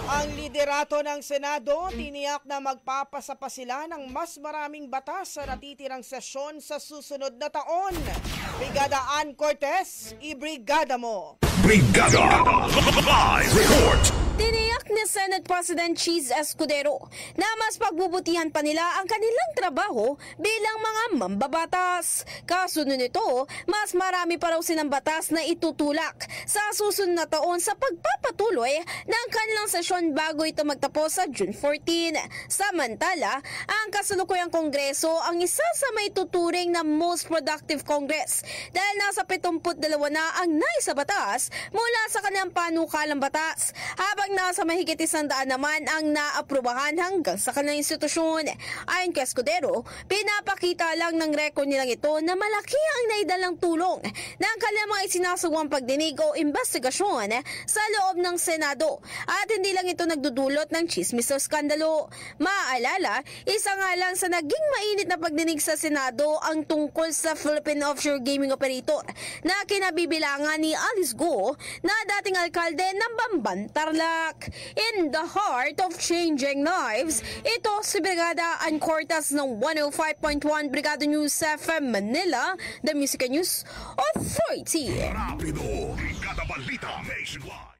Ang liderato ng Senado tiniyak na magpapasa pa sila ng mas maraming batas sa natitirang sesyon sa susunod na taon. Brigada Ann Cortez, ibrigada mo! Brigada Live Report. Tiniyak ni Senate President Cheese Escudero na mas pagbubutihan pa nila ang kanilang trabaho bilang mga mambabatas. Kasunod nito, mas marami pa raw silang batas na itutulak sa susunod na taon sa pagpapatuloy ng kanilang sesyon bago ito magtapos sa June 14. Samantala, ang kasalukuyang Kongreso ang isa sa may tuturing na most productive Congress dahil nasa 72 na ang naisabatas mula sa kanilang panukalang batas, habang nasa mahigit 100 naman ang naaprubahan hanggang sa kanilang institusyon. Ayon kay Escudero, pinapakita lang ng record nilang ito na malaki ang naidalang tulong ng kanilang mga isinasagawang pagdinig o investigasyon sa loob ng Senado, at hindi lang ito nagdudulot ng chismis o skandalo. Maaalala, isa nga lang sa naging mainit na pagdinig sa Senado ang tungkol sa Philippine Offshore Gaming Operator na kinabibilangan ni Alice Go na dating alkalde ng Bamban, Tarlac. In the heart of changing lives, ito si Brigada Ann Cortez ng 105.1 Brigada News FM Manila, the Music News Authority. Rapido, Brigada Balita Nationwide.